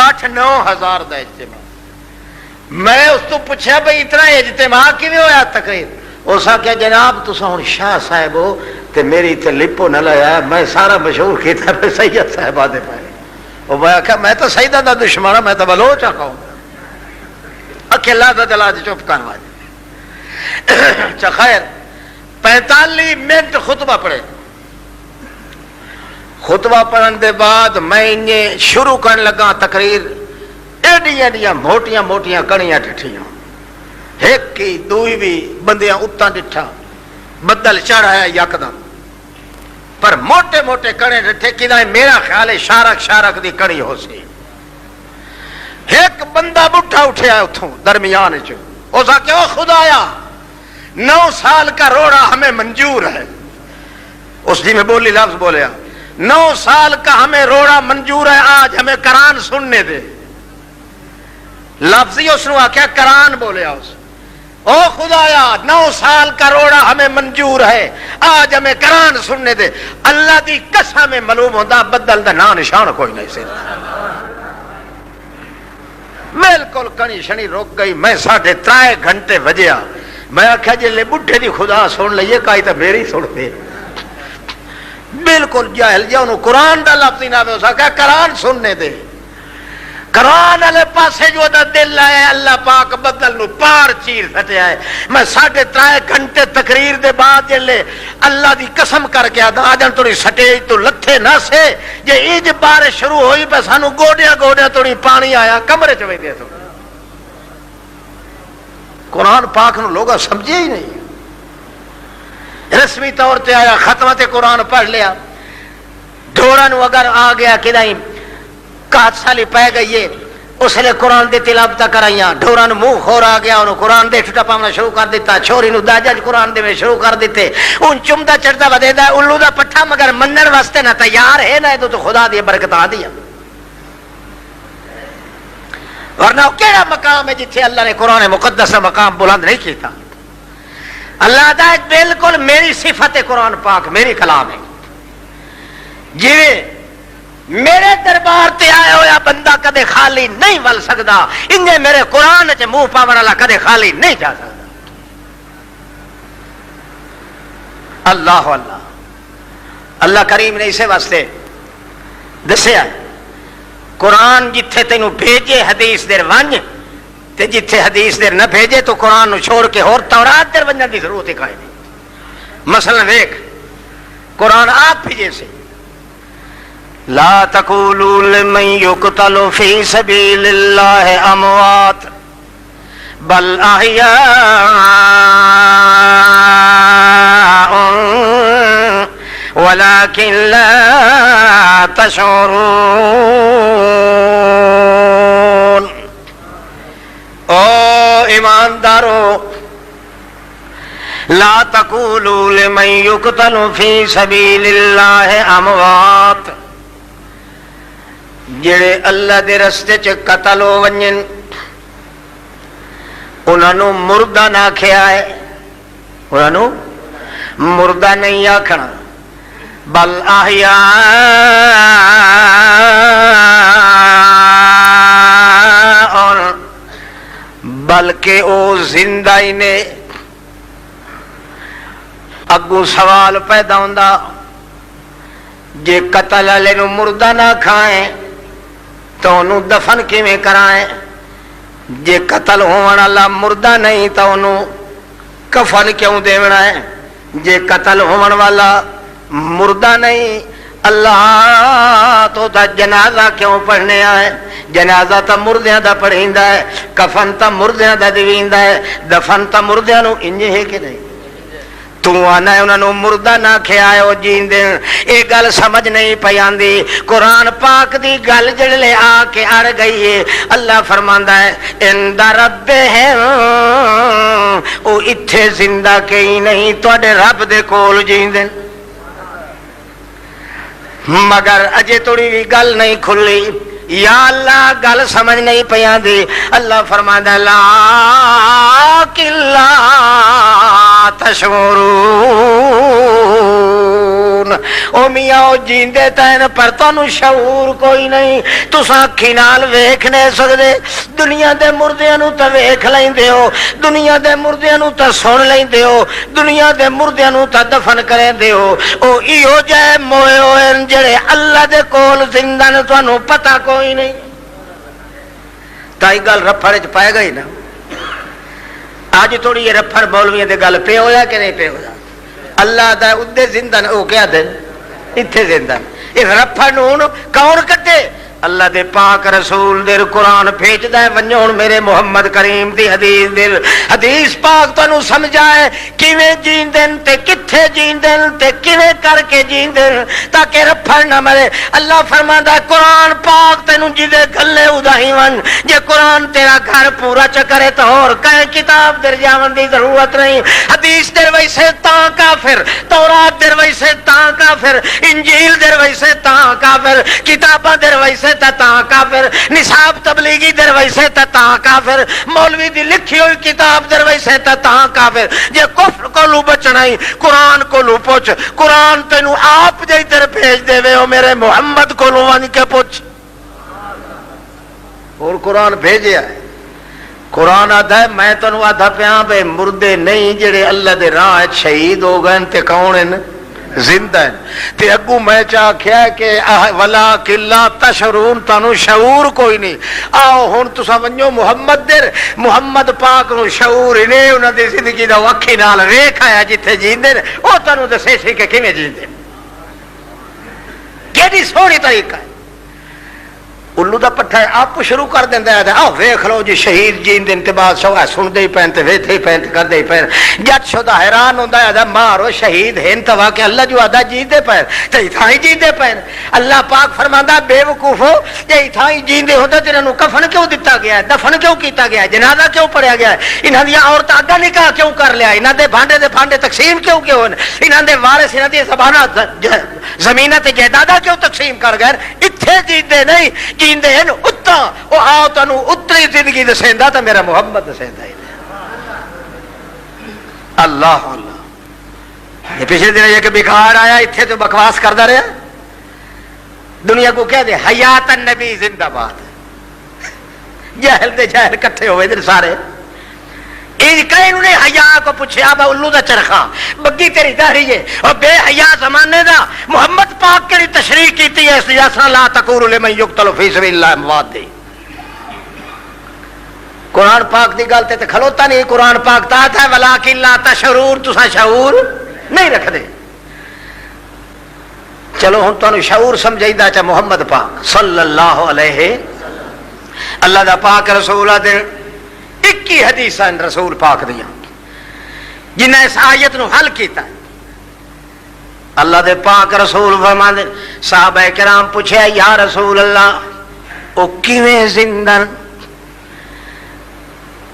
8-9 ہزار دا اجتماع. میں اس تو پوچھا بھائی اتنا اجتماع کیویں ہویا تقریر اس آخیا جناب تساں ہن شاہ صاحب ہو تے میری تے لپو نہ لایا میں سارا مشہور کیتا پہ سید صاحب آدھے پائے. وہ میں آخیا میں تو سیداں دا دشمن ہوں میں تو بلوچ آ کہوں آکے لا دلا چپ کر واج اچھا خیر 45 منٹ خطبہ پڑھے. خطبہ پڑھن دے بعد میں شروع کرن لگا تقریر. ایڈیاں موٹیاں موٹیاں کڑیاں ڈٹھیاں ایک کی دوئی بھی بندیاں اتاں ڈٹھا بدل چڑھایا یکدم پر موٹے موٹے کڑے ڈٹھے کدائیں میرا خیال ہے شارک دی کڑی ہو سی. ایک بندہ بٹھا اٹھیا اتھوں درمیان چ اس آ کہ او خدایا 9 سال کا روڑا ہمیں منظور ہے. اس جی میں بولی لفظ بولیا 9 سال کا ہمیں روڑا منظور ہے آج ہمیں قرآن سننے دے. لفظ ہی اس نے آخیا قرآن بولیا اس. او خدایا 9 سال کا روڑا ہمیں منظور ہے آج ہمیں قرآن سننے دے. اللہ دی قسم میں معلوم ہوتا بدل دا نا نشان کوئی نہیں سے. بالکل کنی شنی رک گئی. میں 3.5 گھنٹے وجیا. میں آخیا جی لے بڈھے دی خدا سن لئیے کائی تو میری سن دے. بالکل جاہل جا انہوں قرآن دا لفظ ہی نہ ہو سکا قرآن سننے دے. قرآن والے پاسے جو دا دل ہے اللہ پاک بدل نو پار چیر سٹیا ہے. میں 3.5 گھنٹے تقریر دے بعد جلے اللہ دی قسم کر کے آدھا آجن توڑی سٹیج تو لتھے نہ سے جے ایج بارش شروع ہوئی پہ سانو گوڑیاں توڑی پانی آیا کمرے چوئے دے. تو قرآن پاک نو لوگا سمجھے ہی نہیں. رسمی طور تے آیا ختمت قرآن پڑھ لیا. ڈھوڑا نو اگر آ گیا کدائیں کات سالی پہ گئی ہے اس لئے قرآن دے تلاوت کرائیاں. ڈھوڑا نو منہ خور آ گیا انہوں قرآن دے ٹھٹا پامنا شروع کر دیتا. چھوری نو داجج قرآن دے میں شروع کر دیتے. ان چمدہ چڑھتا ودے دا الو دا پٹھا مگر منن واسطے نہ تیار ہے نہ تو خدا دی برکت آ دیا. ورنہ کیڑا مقام ہے جتھے اللہ نے قرآن مقدس مقام بلند نہیں کیتا. اللہ دا بالکل میری صفت قرآن پاک میری کلام ہے. جی میرے دربار تے آیا ہویا بندہ کدے خالی نہیں ول سکدا. انہیں میرے قرآن چ منہ پاون والا کدے خالی نہیں جا سکتا. اللہ اللہ اللہ کریم نے اسے واسطے دسیا قرآن جتھے تینوں بھیجے حدیث در ونج تے جتھے حدیث در نہ بھیجے تو قرآن نو چھوڑ کے اور تورات در ونجن دی ضرورت ہی کوئی نہیں. مثلا دیکھ قرآن آپ بھیجے سے لا تقولوا لمن يقتل في سبيل الله اموات بل احياء ولكن لا تشعرون. او ایماندارو لا تقولوا لمن يقتل في سبيل الله اموات جڑے اللہ دے رستے چ قتل ہو ونجن انہوں مردہ نہ آکھیا ہے. انہوں مردہ نہیں آکھنا بل احیاء اور بلکہ او زندہ ہی نے. اگوں سوال پیدا ہوندا جے قتل والے نو مردہ نہ کھائیں تو انہوں دفن کیویں کرائیں. جے قتل ہون والا مردہ نہیں تو انہوں کفن کیوں دیونا ہے. جے قتل ہون والا مردہ نہیں اللہ تو دا جنازہ کیوں پڑھنے آئے. جنازہ تا مردیاں دا پڑھیندہ ہے کفن تا مردیاں دا دیویندہ ہے دفن تا مردیاں نو انجے ہے کہ نہیں. تو آنا ہے انہوں مردہ نہ کھیائے ہو جین دیں. ایک گل سمجھ نہیں پیاندی. قرآن پاک دی گل جڑلے آ کے اڑ گئی ہے. اللہ فرماندہ ہے اند ربہم او اتھے زندہ کئی نہیں توڑے رب دے کول جین دیں. مگر اجے توڑی بھی گل نہیں کھلی. یا اللہ گل سمجھ نہیں پیاں دی. اللہ فرماتا لیکن لا تشعرون. او میاں او جیندے تین پر تانوں شعور کوئی نہیں. تساں اکھی نال ویکھ نہیں سکدے. دنیا دے مردیاں نو تے ویکھ لیندے ہو دنیا دے مردیاں نو تے سن لیندے ہو دنیا دے مردیاں نو تے دفن کریندے ہو. او ایہو جے موئے ہوئے جڑے اللہ دے کول زندہ نے تانوں پتہ کوئی نہیں. تائی گل رپھڑ چ پائے گئی نا. اج تھوڑی یہ رفڑ مولویاں دے گل پہ ہویا کہ نہیں پہ ہویا؟ اللہ دا ادے زندہ او کیا دن اتھے زندہ اس رفڑ نون کون کٹے؟ اللہ دے پاک رسول دے قرآن بھیجدا ہے ونجو ہن میرے محمد کریم دی حدیث دے حدیث پاک تانوں سمجھائے کیویں جیندن تے کتھے جیندن تے کیویں کر کے جیندن تاکہ رفڑ نہ مرے۔ اللہ فرماندا ہے قرآن پاک تینوں جدے گلے اودائی ون، جے قرآن تیرا گھر پورا چکرے تو اور کہیں کتاب در جاون دی ضرورت نہیں۔ حدیث در ویسے تاں کافر، تورات در ویسے تاں کافر، انجیل در ویسے تاں کافر، کتاباں در ویسے تا کافر، نصاب تبلیغی در ویسے تا کافر، مولوی دی لکھی ہوئی کتاب در ویسے تا کافر۔ جے کفر کو لو بچنائی قرآن کو لو پوچھ، قرآن تینو آپ جائی تر بھیج دے وے او میرے محمد کو لو ون کے پوچھ۔ اور قرآن بھیجیا ہے، قرآن آدھا ہے میں تنو آدھا پیاں بے مردے نہیں جڑے اللہ دے راہ شہید ہو گئے تے کون ہیں زندہ ہیں تے اگو میں چاہ کیا کہ ولا کلا تشرون تانو شعور کوئی نہیں۔ آؤ ہن تسا ونجو محمد در محمد پاک نو شعور ہی نہیں، انہاں دی زندگی دا وکھی نال ویکھ آیا جتھے جیندے او تانوں دسے سی کہ کیویں جیندے کیڑی سونی طریقہ ہے۔ الو دا پٹھا ہے آپ شروع کر دیندا ہے آ ویکھ لو جی شہید جین دن تے بعد سوا سن دے پین تے ویتھے ہی پین تے کر دے پین جٹ شدا حیران ہوندا ہے مارو شہید ہیں توا کہ اللہ جو ادا جیندے پین تے تھائی جیندے پین۔ اللہ پاک فرماندا بے وقوفو جے تھائی جیندے ہوندا تے انہاں نو کفن کیوں دتا گیا ہے، دفن کیوں کیتا گیا ہے، جنازہ کیوں پڑھیا گیا ہے، انہاں دی عورتاں اگا نکاح کیوں کر لیا، انہاں دے بھانڈے تقسیم کیوں کیوں ہوئے، انہاں دے وارث انہاں دی زبانہ زمیناں تے جائیداداں کیوں تقسیم کر گئے، اتھے جیندے نہیں جیندے ہیں اتا او آؤ تنو اتری زندگی دسیندا تا میرا محمد دسیندا ہی اللہ اللہ۔ یہ پچھلے دن یہ کہ بکھار آیا اتھے تو بکواس کردا رہا دنیا کو کہہ دے حیات النبی زندہ باد، جہل دے جہل کٹھے ہوئے دن سارے کہیں انہوں نے حیا کو پوچھا با الو دا چرخا بگی تیری داڑھی ہے اور بے حیا زمانے دا محمد پاک کے تشریح کیتی ہے اس جیسا لا تقولوا لمن یقتل فی سبیل اللہ اموات دی۔ قرآن پاک دی گل تے کھلوتا نہیں، قرآن پاک تا ہے ولکن لا تشعرون، تساں شعور نہیں رکھ دے۔ چلو ہن تانوں شعور سمجھائیدا چا محمد پاک صلی اللہ علیہ اللہ دا پاک رسول دے 21 حدیثاں رسول پاک دیاں جنہیں اس آیت نو حل کیتا ہے۔ اللہ دے پاک رسول فرماندے صحابہ کرام پوچھے یا رسول اللہ او کیویں زندہ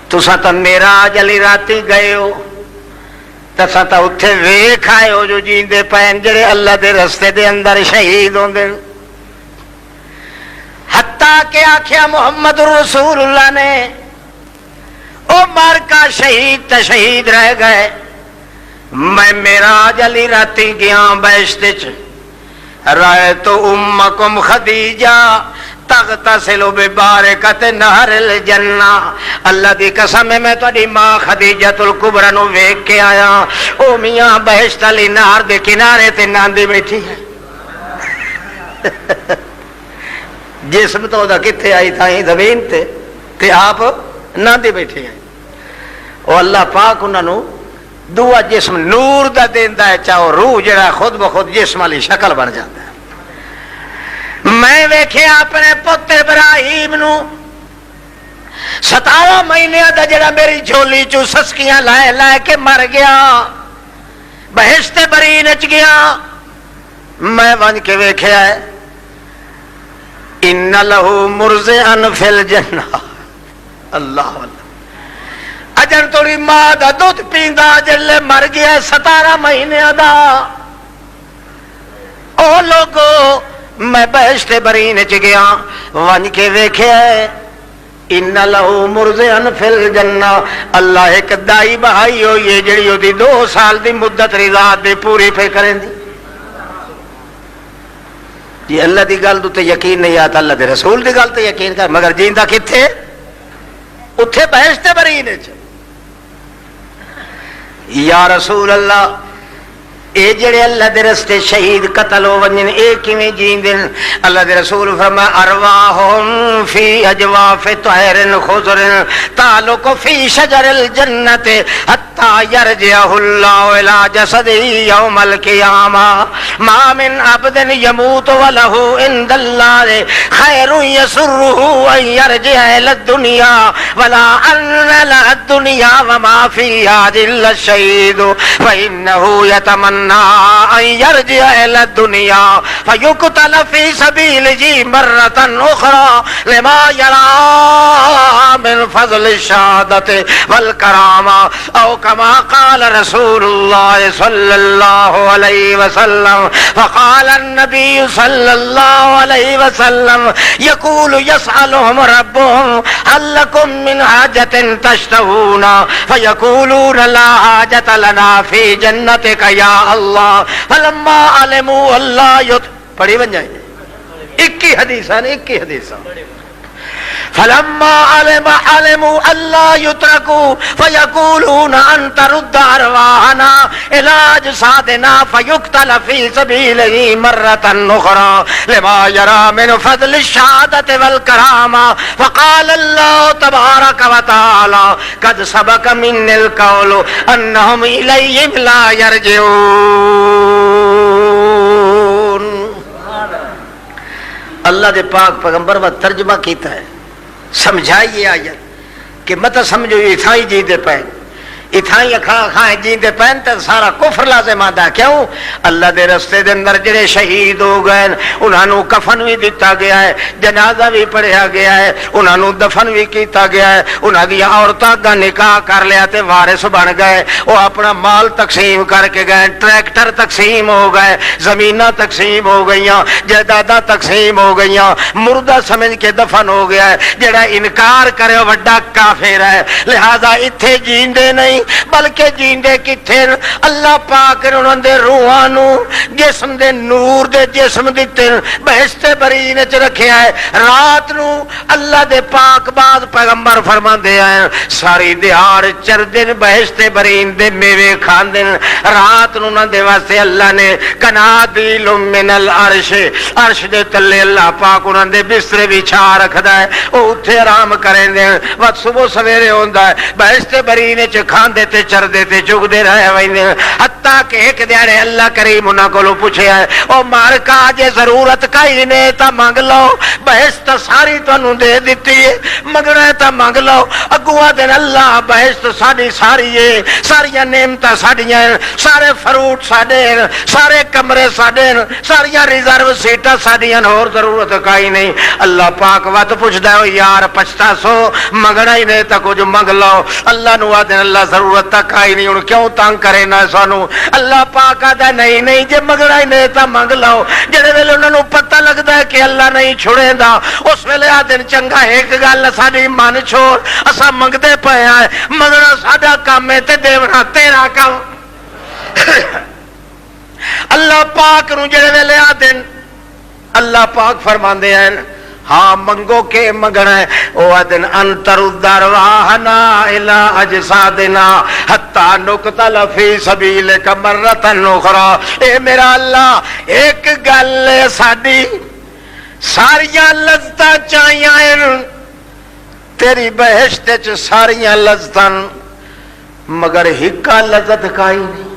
تساں تے معراج علی راتی گئے ہو تساں تے اوتھے ویکھ آئے ہو جو جیندے پین جڑے اللہ دے رستے دے اندر شہید ہوندے، حتیٰ کہ آکھیا محمد رسول اللہ نے او مار کا شہید تے شہید رہ گئے، میں معراج علی راتی گیا بہشت چ رایت امکم خدیجہ تغتسل ببارکت نہر الجنہ، اللہ دی قسم میں تہاڈی ماں خدیجۃ الکبریٰ نو ویکھ کے آیا، او میاں بہشت علی نہر دے کنارے تے ناندی بیٹھی ہے جسم تو دا کتھے آئی تھائی زمین تے آپ ناندی بیٹھے ہیں۔ اور اللہ پاک انہوں نے دعا جسم نور دا دیندا ہے چاہو روح جڑا خود بخود جسم والی شکل بن جاتا ہے۔ میں ویکھے اپنے پتر ابراہیم نو 17 مہینے دا جڑا میری جھولی چو سسکیاں لائے لائے کے مر گیا، بہشت بری نچ گیا، میں ون کے ویکھیا ہے ان لہو مرضعا فی الجنہ، اللہ اللہ اجن توڑی ماں دا دودھ پیندا جلے مر گیا 17 مہینے دا۔ او لوگو میں بہشت بری نچ گیا ون کے ویکھیا ہے ان لہو مرضعا فی الجنہ، اللہ ایک دائی بہائی ہوئی ہے جڑی ہوتی 2 سال دی مدت رضا دے پوری پہ کریں دی۔ جی اللہ دی گل تے یقین نہیں آتا اللہ دے رسول دی گل تے یقین کر، مگر جیندہ کتھے اتھے بہشت بری نچ۔ یا رسول اللہ اے جڑے اللہ دے رستے شہید قتل ہو ونجن اے کیویں جیندن؟ اللہ دے رسول فرمایا ارواحهم فی اجواف طائر خضر تعلق فی شجر الجنت حتی یرجع اللہ الی جسدہ یوم القیامہ ما من عبد یموت وله عند اللہ خیر یسرہ ان یرجع الی الدنیا ولا ان الدنیا وما فیہا الا الشہید فانہ یتمنى ان يرجع الى الدنيا فيقتل في سبيله مرة اخرى لما يرى من فضل الشهادة والكرامة او كما قال رسول الله صلى الله عليه وسلم. فقال النبي صلى الله عليه وسلم يقول يسألهم ربهم هل لكم من حاجة تشتهون فيقولون لا حاجة لنا في جنتك يا اللہ فلما علموا اللہ پڑھی بن جائیں 21 حدیثان 21 حدیثان فلما علموا اللہ یترکوا فیقولون ان ترد ارواحنا الى اجسادنا فیقتل فی سبیلہ مرۃ اخرى لما یرى من فضل الشہادۃ والکرامہ فقال اللہ تبارک وتعالی قد سبق من القول انہم الیہم لا یرجعون. اللہ دے پاک پیغمبر و ترجمہ کیتا ہے سمجھائیے آیت کہ مت سمجھو اتھائی جی دے پین اتھائی اکھائیں جی دے پین تو سارا کفر لازم آدھا. کیوں؟ اللہ دے رستے دے اندر جڑے شہید ہو گئے انہاں نو کفن بھی دیتا گیا ہے جنازہ بھی پڑھیا گیا ہے انہاں نو دفن بھی کیتا گیا ہے انہاں دی عورتاں دا نکاح کر لیا تے وارث بن گئے وہ اپنا مال تقسیم کر کے گئے ٹریکٹر تقسیم ہو گئے زمیناں تقسیم ہو گئیاں جائیداداں تقسیم ہو گئیاں مردہ سمجھ کے دفن ہو گیا ہے. جڑا انکار کرے وڈا کافر ہے. لہذا ایتھے جیندے نہیں بلکہ جیندے کتھے اللہ پاک نے انہاں دے روحاں نو جسم دے نور دے جسم دتے بہشت برین وچ رکھیا ہے. رات نو اللہ دے پاک بعد پیغمبر فرماندے ہیں ساری دیہاڑ چردے بہشت برین دے میوے کھاندے. رات نو انہاں دے واسطے اللہ نے کنادیل من العرش عرش دے تلے اللہ پاک انہاں دے بسترے بچھا رکھدا ہے او اوتھے آرام کریندے. وقت صبح سویرے ہوندا ہے بہشت برین وچ کھاندے تے چردے تے چگدے رہے ویندے حتیٰ کہ ایک دیاڑے اللہ کریم انہاں کولوں پوچھیا ہے او مالکا جے ضرورت کئی نے تا منگ لو بہشت ساری تانوں دے دتی ہے منگنا تا منگ لو. اگوا دن اللہ بہشت ساری ساری ہے ساریاں نعمتاں ساڈیاں سارے فروٹ ساڈے سارے کمرے ساڈے ساریاں ریزرو سیٹاں ساڈیاں اور ضرورت کئی نہیں. اللہ پاک وت پوچھدا ہے یار پچھتا سو منگنا ہی نہیں تا کچھ منگ لو. اللہ نو آدھے اللہ ضرورت تک آئی نہیں ہوں کیوں تنگ کرے نہ سانو. اللہ پاک آدھا نہیں جے منگنا ہی نہیں تا منگ لو. جڑے ویلے انہوں نے پتہ لگتا ہے کہ اللہ نہیں چھوڑے دا اس ویلے آدھے چنگا ایک گل ساری من چھوڑ اسا منگتے پے ہیں منگنا ساڈا کام ہے تے دیونا تیرا کام. اللہ پاک نو جڑے ویلے آدھے اللہ پاک فرماندے ہیں ہاں منگو کے منگنا ہے او ادن انتر درواہنا الى اجسادنا حتی نقتل فی سبیلک مرۃ اخری. اے میرا اللہ ایک گل ساڈی ساریاں لذتاں چاہیاں تیری بہشت چ ساریاں لذتاں مگر ہکا لذت کائی نہیں.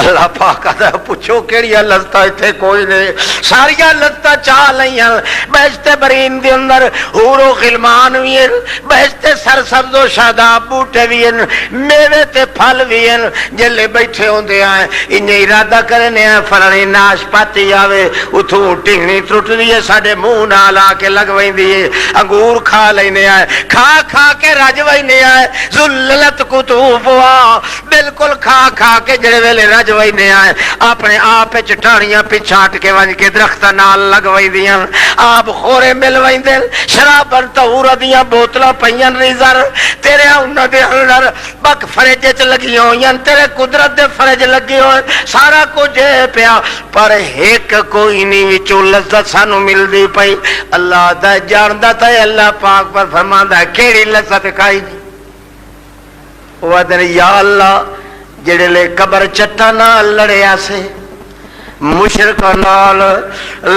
اللہ پاک آدھا پوچھو کیڑی لذت اتنے کوئی نہیں ساریا لذت چاہ لیا. بہشت برین دے اندر حور و غلمان بھی ہیں بہشت سرسبز و شاداب بوٹے بھی ہیں میوے تے پھل بھی ہیں. جلے بیٹھے ہوندے ہیں انہیں ارادہ کرنے ہیں فلانی ناش پاتی آوے اتھوں ٹنگنی ٹرٹ دیئے ساڑے منہ نال آ کے لگویں دیئے انگور کھا لینے آئے کھا کے رج وینے آئے ذلت کتوفوا بالکل کھا کے جڑے ویلے رج وینے آئے اپنے آپ چٹانیاں پچھاٹ کے ونج کے درخت نال لگویں دیاں آپ خورے مل ویندے شرابن تہور دیاں بوتلاں پئیاں ریزر تیرے انہاں دے اندر بک فریج چ لگی ہوئیں تیرے قدرت دے فرج لگی ہوئے سارا کچھ پیا پر ایک کوئی نہیں وچوں لذت سانو ملدی پئی. اللہ دا جاندا تے اللہ پاک پر فرماندا ہے کیڑی لذت کائی نہیں. وہ آدھے یا اللہ جڑے لے قبر چٹا نال لڑیا سے، مشرکاں نال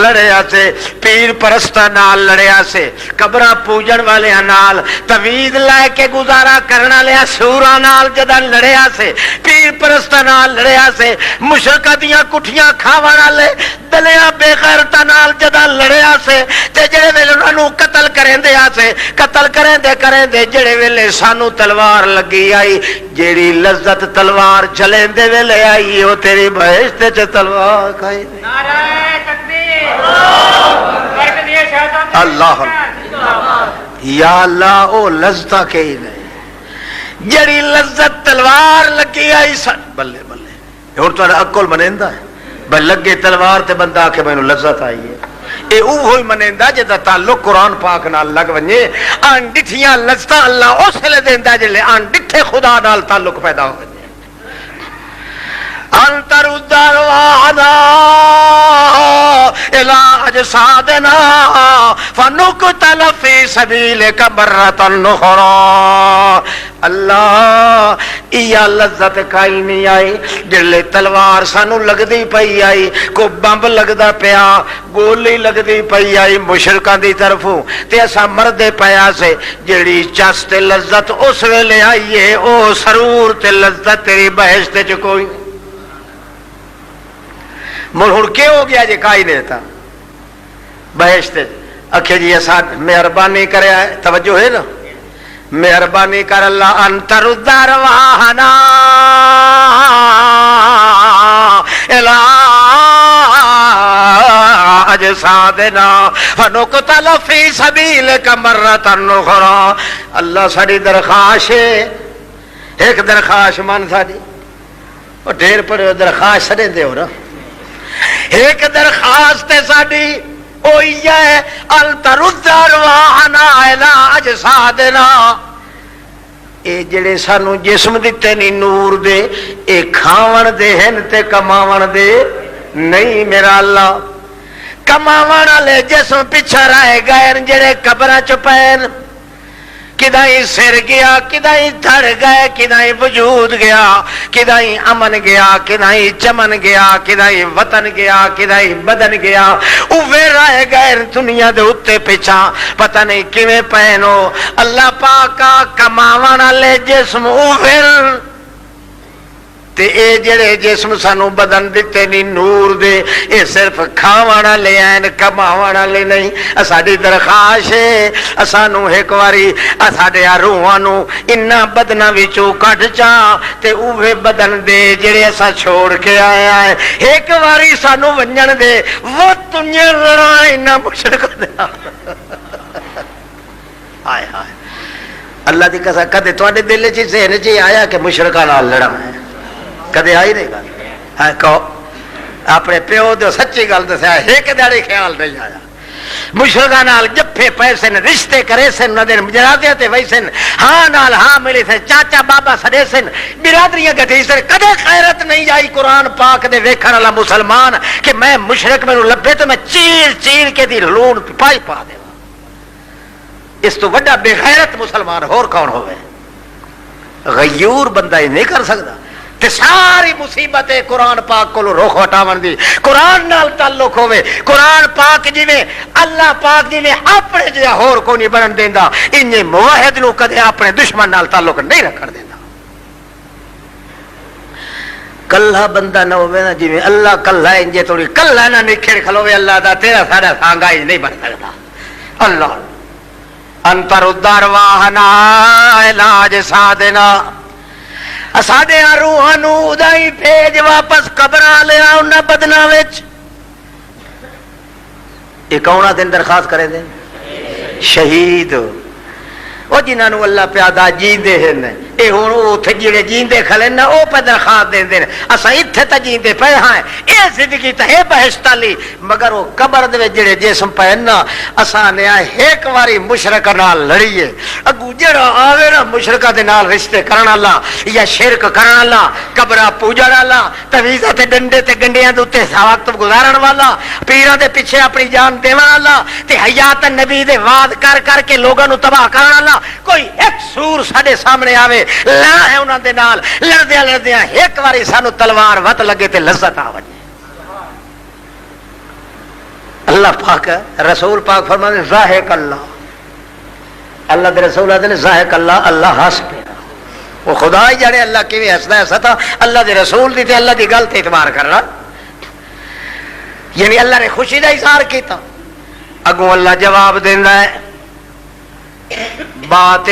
لڑیا سے، پیر پرستاں نال لڑیا سے، قبراں پوجن والیاں نال، توید لے کے گزارا کرن والیاں سوراں نال جداں لڑیا سے، پیر پرستاں نال لڑیا سے، مشرکاں دیاں کٹھیاں کھاون والے دلیاں بے غیرتاں نال جداں لڑیا سے، تے جڑے ویلے انہاں نوں قتل کریندے آسے، قتل کریندے جڑے ویلے سانو تلوار لگی آئی، جیڑی لذت تلوار چلیندے ویلے آئی او تیری بہشت چ تلوار کھائی نہیں۔ نعرہ تکبیر، اللہ یا اللہ او لذتاں کہیں نہیں، جڑی لذت تلوار لگی آئی سن بلے بلے ہن تو عقل منیندا ہے بل لگے تلوار تے بندہ آکھے مینوں لذت آئی ہے، اے اوہی منیندا جدا تعلق قرآن پاک نال لگ ونجے، ان ڈٹھیاں لذتاں اللہ اس لے دیندا جلے ان ڈٹھے خدا نال تعلق پیدا ہو ونجے۔ انتر الدروانا الى اجسادنا فنقتل في سبيلك مرة اخرى۔ اللہ یا لذت کائی نہیں آئی جلے تلوار سانو لگدی پئی آئی، کو بمب لگدا پیا، گولی لگدی پئی آئی مشرکاں دی طرفوں تے اساں مردے پیا سے، جڑی چس تے لذت اس ویلے آئی ہے او سرور تے لذت تیری بہشت چ کوئی نہیں۔ مڑ کے ہو گیا جی کائی نہیں تھا بہشت اکھے جی ایسا مہربانی کرے توجہ ہے نا، مہربانی کر اللہ انتر الدروانا الى اجسادنا فنقتل في سبيلك مرة اخرى۔ اللہ ساری درخواست ہے، ایک درخواست من ساری اور ڈھیر پر درخواست سڑے دے ہو نا، ایک درخواست ساڈی اوہی ہے انتر الدروانا الى اجسادنا، اے جڑے سانو جسم دتے نہیں نور دے، اے کھاون دے ہن تے کماون دے نہیں میرا اللہ، کماون والے جسم پیچھے رہ گئے جڑے قبراں چ پین، کدائی سر گیا، کدائی دھڑ گئے، کدائی وجود گیا، کدائی امن گیا، کدائی چمن گیا، کدائی وطن گیا، کدائی بدن گیا، اوے رہ گئے دنیا دے اتے پیچھا پتہ نہیں کیویں پہنو۔ اللہ پاکا کماون والے جسم اوے تے اے جڑے جسم سانو بدن دتے نہیں نور دے، اے صرف کھاون والے ہیں کماون والے نہیں۔ ساڈی درخواست ہے اسانو ایک واری ساڈے روحاں نو انہاں بدناں وچوں کڈ چا تے اوہے بدن دے جڑے اساں چھوڑ کے آیا ہے ایک واری سانو ونجن دے، وہ تنیا لڑائی نہ مشرک دے۔ ہائے ہائے اللہ دی قسم کدے تواڈے دل وچ ذہن وچ آیا کہ مشرکاں نال لڑاں ہے؟ کدے آئی نہیں گل ہے؟ کہو اپنے پیو دے سچی گل دسیا، ایک دہڑی خیال نہیں آیا۔ مشرکاں نال جفے پے سن، رشتے کرے سن، نہ دن جنازے تے وئی سن، ہاں نال ہاں ملے سن، چاچا بابا سڑے سن، برادریاں گٹھی سن، کدے خیرت نہیں آئی قرآن پاک دے ویکھن والا مسلمان کہ میں مشرک مینوں لبے تو میں چیر چیر کے دی لون پائی پا دے۔ اس تو وڈا بے غیرت مسلمان ہور کون ہوئے؟ غیور بندہ ہی نہیں کر سکتا۔ تے ساری مصیبت ہے قرآن پاک کو رخ ہٹاون دی، قرآن نال تعلق ہوئے، قرآن پاک جویں اللہ پاک جویں اپنے جہا ہور کو نہیں بنن دیندا، انہیں موحد نو کدے اپنے دشمن نال تعلق نہیں رکھن دیندا۔ کلہ بندہ نہ ہوئے نا جویں اللہ کلہ انجے تھوڑی کلہ نہ نکھڑ کھلوے اللہ دا، تیرا ساڈا سانگا ہی نہیں بن سکتا۔ اللہ انتر الدروانا علاج سادنا، ساڈے روحاں نو اودائی بھیج واپس قبراں لے آؤنا بدنا وچ۔ یہ کون دن درخواست کرے دیں؟ شہید وہ جنہاں نو اللہ پیادا جیندے ہیں، اے ہن اوتھے جڑے جیندے کھلے نا او پہ درخواست دیندے نے، اساں ایتھے تے جیندے پے ہاں، اے زندگی تے ہے بہشت والی، مگر او قبر دے وچ جڑے جسم پے نا اساں نے ایک واری مشرک نال لڑیے، اگوں جڑا آوے نا مشرکاں دے نال رشتے کرن والا یا شرک کرن والا، قبراں پوجن والا، تویزاں تے ڈنڈے تے گنڈیاں دے اوتے وقت گزارن والا، پیراں دے پیچھے اپنی جان دیون والا تے حیات نبی دے وعد کر کر کے لوگاں نو تباہ کرن والا، کوئی ایک سور ساڈے سامنے آوے لا ہے انہاں دے نال لڑدیاں لڑدیاں ایک واری سانو تلوار وت لگے تے لذت آ وجے اللہ پاک رسول پاک فرماتے ضاحک اللہ دے رسول آتے ضاحک اللہ ہس پیا وہ خدا ہی جانے اللہ کیویں ہسدا ہے ستا اللہ دے رسول دی تے اللہ دی گل تے اعتبار کرنا یعنی اللہ نے خوشی دا اظہار کیتا اگوں اللہ جواب دیندا ہے بات